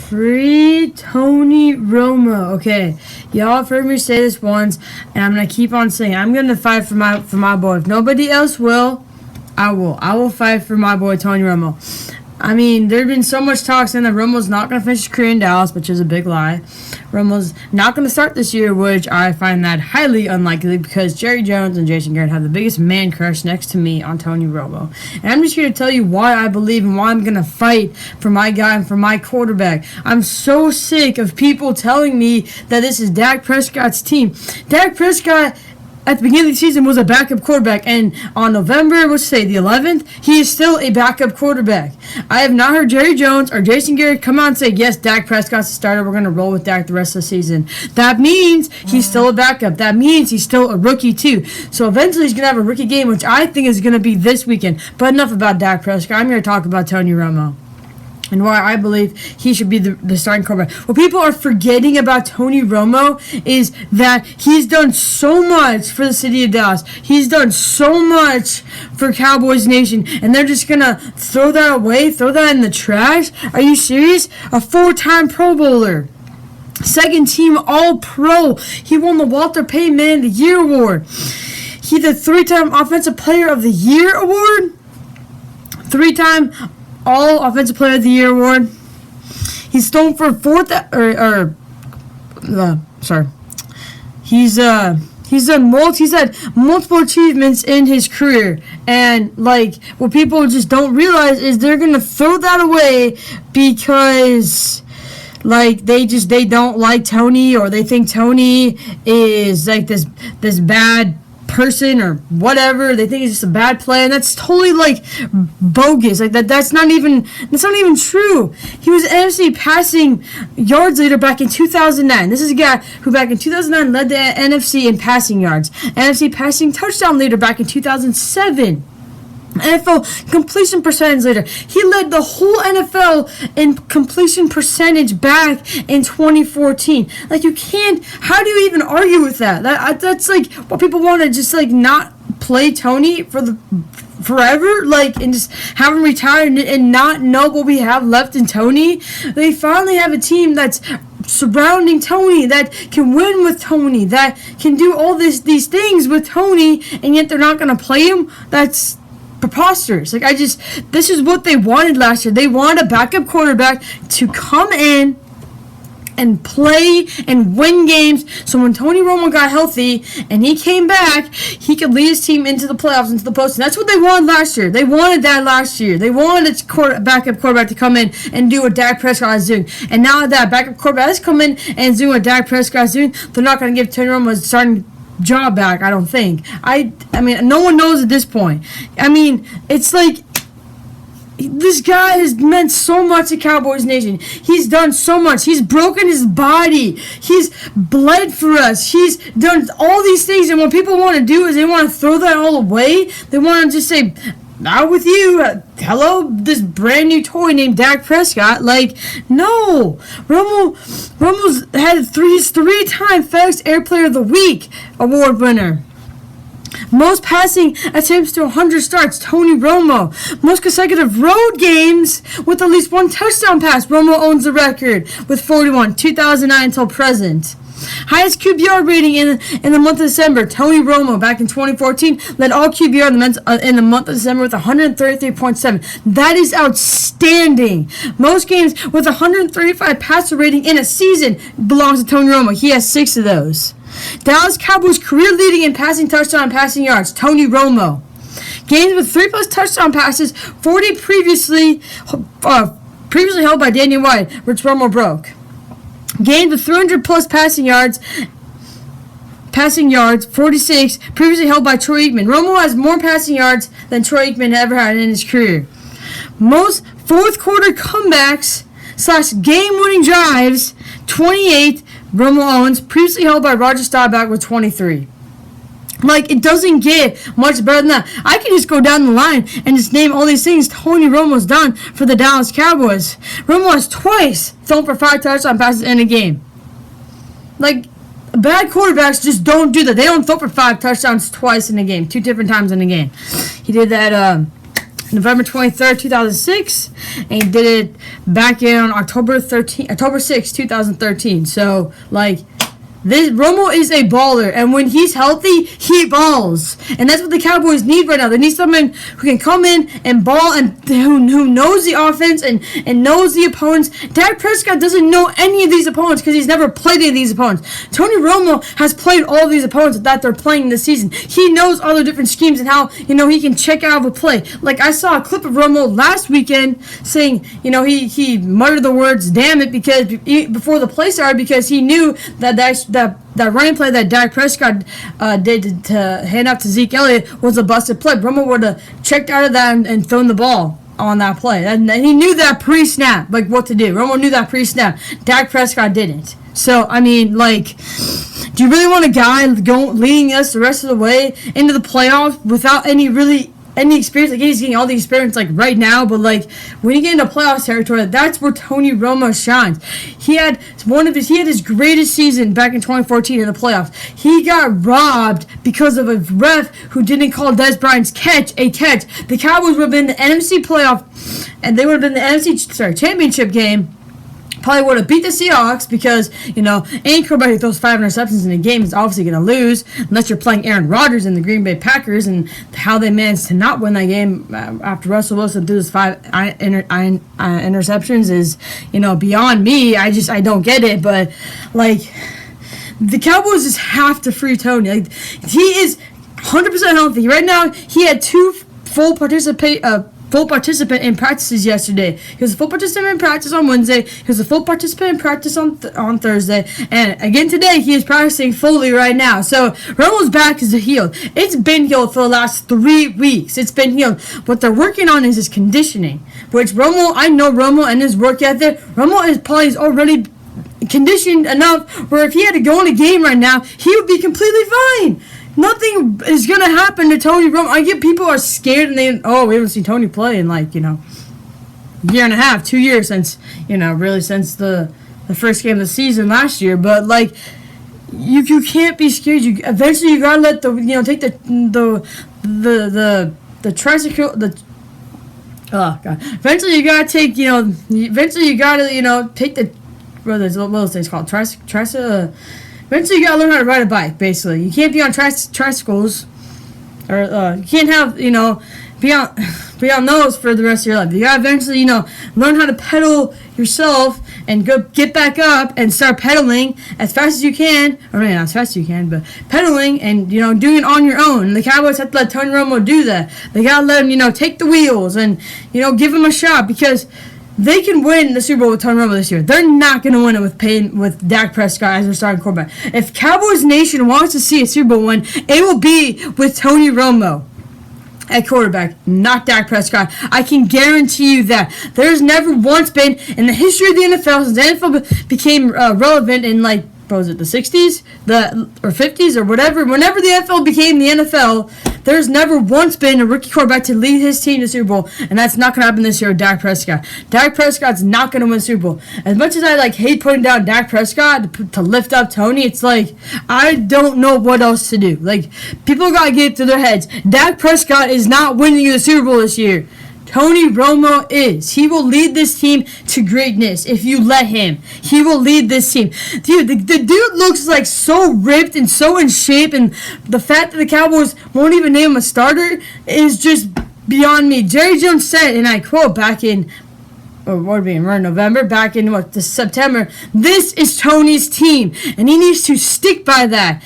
Free Tony Romo. Okay, y'all have heard me say this once, and I'm gonna keep on saying I'm gonna fight for my boy. If nobody else will, I will. I will fight for my boy Tony Romo. I mean, there's been so much talk saying that Romo's not going to finish his career in Dallas, which is a big lie. Romo's not going to start this year, which I find that highly unlikely because Jerry Jones and Jason Garrett have the biggest man crush next to me on Tony Romo. And I'm just here to tell you why I believe and why I'm going to fight for my guy and for my quarterback. I'm so sick of people telling me that this is Dak Prescott's team. Dak Prescott at the beginning of the season was a backup quarterback, and on November, let's say the 11th, he is still a backup quarterback. I have not heard Jerry Jones or Jason Garrett come out and say, yes, Dak Prescott's the starter, we're going to roll with Dak the rest of the season. That means he's still a backup. That means he's still a rookie too. So eventually he's going to have a rookie game, which I think is going to be this weekend. But enough about Dak Prescott. I'm here to talk about Tony Romo and why I believe he should be the starting quarterback. What people are forgetting about Tony Romo is that he's done so much for the city of Dallas. He's done so much for Cowboys Nation, and they're just going to throw that away, throw that in the trash? Are you serious? A 4-time Pro Bowler. Second team All-Pro. He won the Walter Payton Man of the Year Award. He's the 3-time Offensive Player of the Year Award. 3-time All Offensive Player of the Year award. He's thrown for He's had multiple achievements in his career, and like what people just don't realize is they're gonna throw that away because like they don't like Tony, or they think Tony is like this bad person or whatever. They think he's just a bad player, and that's totally like bogus. Like that's not even true. He was NFC passing yards leader back in 2009. This is a guy who back in 2009 led the NFC in passing yards. NFC passing touchdown leader back in 2007. NFL completion percentage leader. He led the whole NFL in completion percentage back in 2014. Like, you can't, how do you even argue with that? That's like what people want to just like not play Tony for forever, like, and just have him retire and not know what we have left in Tony. They finally have a team that's surrounding Tony, that can win with Tony, that can do all these things with Tony, and yet they're not going to play him. That's preposterous. Like, this is what they wanted last year. They wanted a backup quarterback to come in and play and win games, so when Tony Romo got healthy and he came back, he could lead his team into the playoffs, into the postseason. That's what they wanted last year. They wanted that last year. They wanted a backup quarterback to come in and do what Dak Prescott is doing. And now that backup quarterback has come in and is doing what Dak Prescott is doing, they're not going to give Tony Romo a starting job back, I don't think. I mean, no one knows at this point. I mean, it's like, this guy has meant so much to Cowboys Nation. He's done so much. He's broken his body. He's bled for us. He's done all these things, and what people want to do is they want to throw that all away. They want to just say, not with you. Hello, this brand new toy named Dak Prescott. Like, no. Romo's had three-time FedEx Air Player of the Week award winner. Most passing attempts to 100 starts, Tony Romo. Most consecutive road games with at least one touchdown pass, Romo owns the record with 41, 2009 until present. Highest QBR rating in the month of December, Tony Romo back in 2014 led all QBR in the month of December with 133.7. That is outstanding. Most games with 135 passer rating in a season belongs to Tony Romo. He has 6 of those. Dallas Cowboys career leading in passing touchdown and passing yards, Tony Romo. Games with 3+ touchdown passes, 40 previously held by Daniel White, which Romo broke. Games with 300+ passing yards, 46, previously held by Troy Aikman. Romo has more passing yards than Troy Aikman ever had in his career. Most fourth quarter comebacks / game-winning drives, 28, Romo owns, previously held by Roger Staubach with 23. Like, it doesn't get much better than that. I can just go down the line and just name all these things Tony Romo's done for the Dallas Cowboys. Romo has twice thrown for 5 touchdown passes in a game. Like, bad quarterbacks just don't do that. They don't throw for 5 touchdowns twice in a game, 2 different times in a game. He did that November 23rd, 2006, and he did it back in October 6th, 2013. So, like, this Romo is a baller, and when he's healthy, he balls, and that's what the Cowboys need right now. They need someone who can come in and ball, and who knows the offense and knows the opponents. Dak Prescott doesn't know any of these opponents because he's never played any of these opponents. Tony Romo has played all of these opponents that they're playing this season. He knows all the different schemes and how he can check out of a play. Like, I saw a clip of Romo last weekend saying he muttered the words "damn it" because before the play started because he knew that running play that Dak Prescott did to hand off to Zeke Elliott was a busted play. Romo would have checked out of that and thrown the ball on that play. And he knew that pre-snap, like what to do. Romo knew that pre-snap. Dak Prescott didn't. So, I mean, like, do you really want a guy leading us the rest of the way into the playoffs without any experience? Like, he's getting all the experience, like, right now, but, like, when you get into playoff territory, that's where Tony Romo shines. He had his greatest season back in 2014 in the playoffs. He got robbed because of a ref who didn't call Des Bryant's catch a catch. The Cowboys would have been in the NFC playoff, and they would have been in the NFC championship game. Probably would have beat the Seahawks because, any quarterback who throws 5 interceptions in a game is obviously going to lose unless you're playing Aaron Rodgers and the Green Bay Packers, and how they managed to not win that game after Russell Wilson threw his 5 interceptions is, beyond me. I don't get it, but, like, the Cowboys just have to free Tony. Like, he is 100% healthy. Right now, he had 2 full participant in practices yesterday. He was a full participant in practice on Wednesday. He was a full participant in practice on Thursday. And again today, he is practicing fully right now. So Romo's back is healed. It's been healed for the last 3 weeks. It's been healed. What they're working on is his conditioning, which I know Romo and his work ethic. Romo is probably already conditioned enough where if he had to go in a game right now, he would be completely fine. Nothing is going to happen to Tony Romo. I get people are scared and we haven't seen Tony play in year and a half, 2 years since since the first game of the season last year. But like, you can't be scared. Eventually you gotta let take the tricycle oh god. Eventually you gotta take take the what are those things called eventually you gotta learn how to ride a bike. Basically, you can't be on tricycles, or you can't have be on those for the rest of your life. You gotta eventually learn how to pedal yourself and go get back up and start pedaling as fast as you can, or maybe not as fast as you can, but pedaling and doing it on your own. And the Cowboys have to let Tony Romo do that. They gotta let him take the wheels and give him a shot, because they can win the Super Bowl with Tony Romo this year. They're not going to win it with Dak Prescott as their starting quarterback. If Cowboys Nation wants to see a Super Bowl win, it will be with Tony Romo at quarterback, not Dak Prescott. I can guarantee you that. There's never once been in the history of the NFL, since the NFL became relevant in the 60s, or 50s, or whatever. Whenever the NFL became the NFL, there's never once been a rookie quarterback to lead his team to Super Bowl, and that's not going to happen this year with Dak Prescott. Dak Prescott's not going to win Super Bowl. As much as I hate putting down Dak Prescott to lift up Tony, it's I don't know what else to do. People got to get it through their heads. Dak Prescott is not winning the Super Bowl this year. Tony Romo is. He will lead this team to greatness if you let him. He will lead this team. Dude, the dude looks so ripped and so in shape, and the fact that the Cowboys won't even name him a starter is just beyond me. Jerry Jones said, and I quote, back in November, back in September, "This is Tony's team, and he needs to stick by that."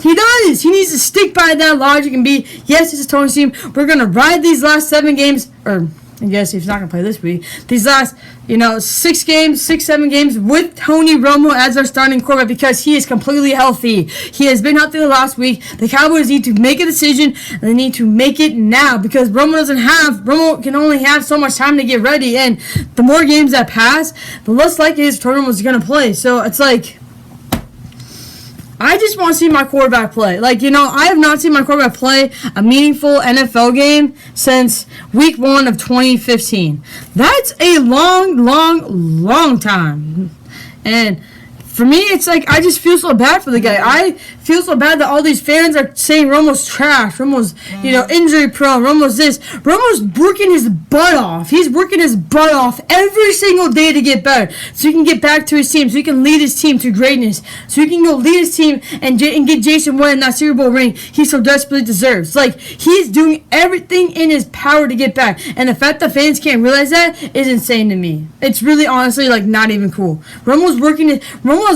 He does. He needs to stick by that logic and be, yes, this is Tony's team. We're going to ride these last 7 games, or I guess he's not going to play this week, these last, 7 games with Tony Romo as our starting quarterback, because he is completely healthy. He has been healthy the last week. The Cowboys need to make a decision, and they need to make it now, because Romo can only have so much time to get ready, and the more games that pass, the less likely it is Tony Romo is going to play. So it's I just want to see my quarterback play. I have not seen my quarterback play a meaningful NFL game since week 1 of 2015. That's a long time. And for me, it's I just feel so bad for the guy. I feel so bad that all these fans are saying Romo's trash, Romo's, injury prone, Romo's this. Romo's working his butt off. He's working his butt off every single day to get better, so he can get back to his team, so he can lead his team to greatness, so he can go lead his team and get Jason Witten that Super Bowl ring he so desperately deserves. Like, he's doing everything in his power to get back, and the fact that fans can't realize that is insane to me. It's really, honestly, like, not even cool. Romo's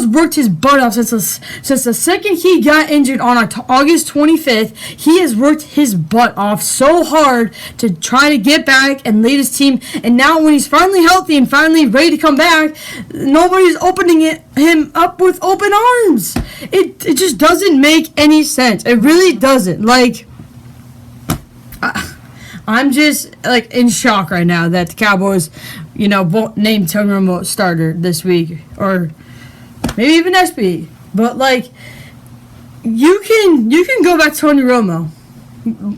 worked his butt off since the second he got injured on August 25th. He has worked his butt off so hard to try to get back and lead his team, and now when he's finally healthy and finally ready to come back, nobody's opening him up with open arms. It just doesn't make any sense. It really doesn't. Like, I'm just, like, in shock right now that the Cowboys, won't name Tony Romo starter this week, or maybe even next week. But, like, you can go back to Tony Romo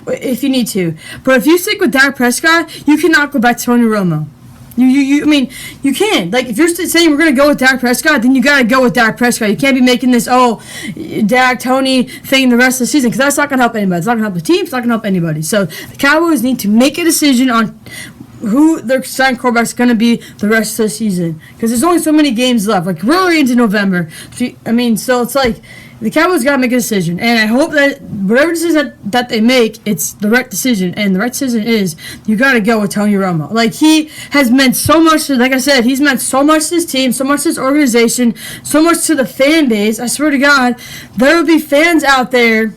if you need to. But if you stick with Dak Prescott, you cannot go back to Tony Romo. You can't. Like, if you're saying we're going to go with Dak Prescott, then you got to go with Dak Prescott. You can't be making this, Dak, Tony thing the rest of the season, because that's not going to help anybody. It's not going to help the team. It's not going to help anybody. So the Cowboys need to make a decision on who their starting quarterback's going to be the rest of the season, because there's only so many games left. Like, we're already into November. So it's like, the Cowboys got to make a decision, and I hope that whatever decision that they make, it's the right decision, and the right decision is you got to go with Tony Romo. Like, he has meant so much, like I said, he's meant so much to his team, so much to his organization, so much to the fan base. I swear to God, there will be fans out there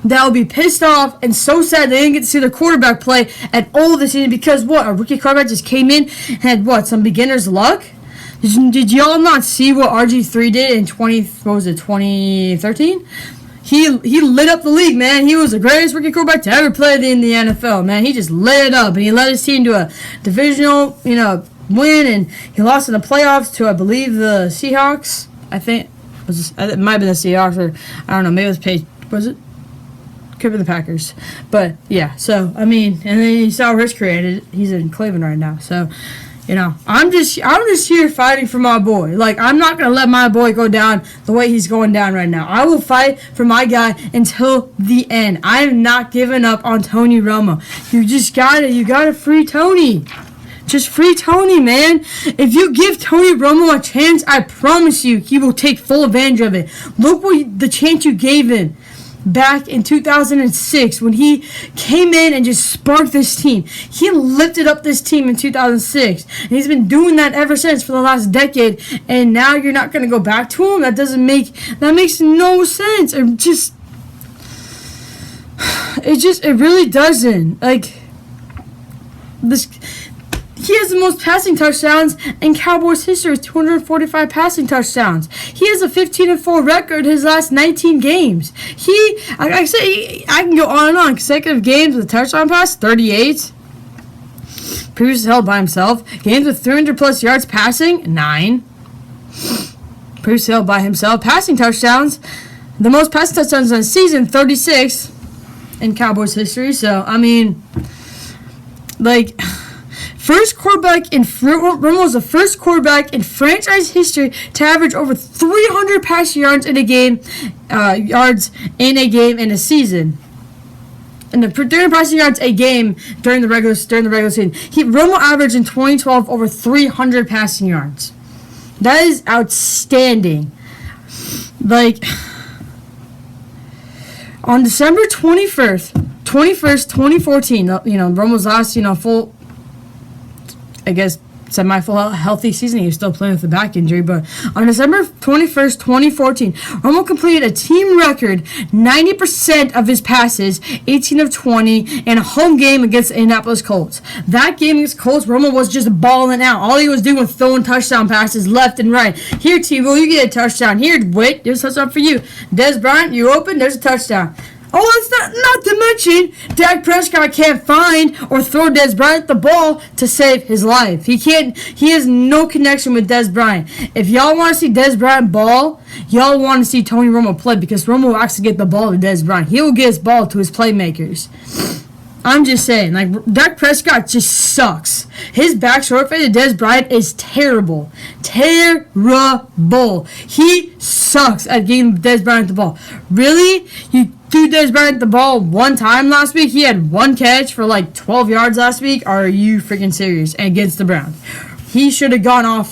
that will be pissed off and so sad they didn't get to see their quarterback play at all this season, because a rookie quarterback just came in and had some beginner's luck? Did y'all not see what RG3 did in 2013? He lit up the league, man. He was the greatest rookie quarterback to ever play in the NFL, man. He just lit it up, and he led his team to a divisional, win, and he lost in the playoffs to, I believe, the Seahawks. I think it might have been the Seahawks, or I don't know, maybe it was was it? Could be the Packers. But yeah, so and then you saw Rich created. He's in Cleveland right now, so. I'm just here fighting for my boy. Like, I'm not going to let my boy go down the way he's going down right now. I will fight for my guy until the end. I am not giving up on Tony Romo. You gotta free Tony. Just free Tony, man. If you give Tony Romo a chance, I promise you he will take full advantage of it. Look what the chance you gave him back in 2006 when he came in and just sparked this team. He lifted up this team in 2006, and he's been doing that ever since for the last decade, and now you're not going to go back to him? That makes no sense. It really doesn't. Like, this, he has the most passing touchdowns in Cowboys history with 245 passing touchdowns. He has a 15-4 record his last 19 games. I can go on and on. Consecutive games with touchdown pass, 38. Previously held by himself. Games with 300-plus yards passing, 9. Previously held by himself. Passing touchdowns, the most passing touchdowns in the season, 36 in Cowboys history. So, Romo was the first quarterback in franchise history to average over 300 passing yards in a game, in a season. And the 300 passing yards a game during the regular season. Romo averaged in 2012 over 300 passing yards. That is outstanding. Like, on December 21st, 2014, Romo's last, full, I guess, semi-full healthy season. He was still playing with a back injury, but on December 21st, 2014, Romo completed a team record 90% of his passes, 18 of 20, in a home game against the Indianapolis Colts. That game against Colts, Romo was just balling out. All he was doing was throwing touchdown passes left and right. Here, Tebow, you get a touchdown. Here, Witt, there's a touchdown for you. Des Bryant, you open, there's a touchdown. Oh, it's not to mention, Dak Prescott can't find or throw Des Bryant the ball to save his life. He has no connection with Des Bryant. If y'all want to see Des Bryant ball, y'all want to see Tony Romo play, because Romo will actually get the ball to Des Bryant. He will get his ball to his playmakers. I'm just saying, like, Dak Prescott just sucks. His back short fade to Dez Bryant is terrible. Terrible. He sucks at getting Dez Bryant the ball. Really? You threw Dez Bryant the ball one time last week? He had one catch for like 12 yards last week? Are you freaking serious? And against the Browns. He should have gone off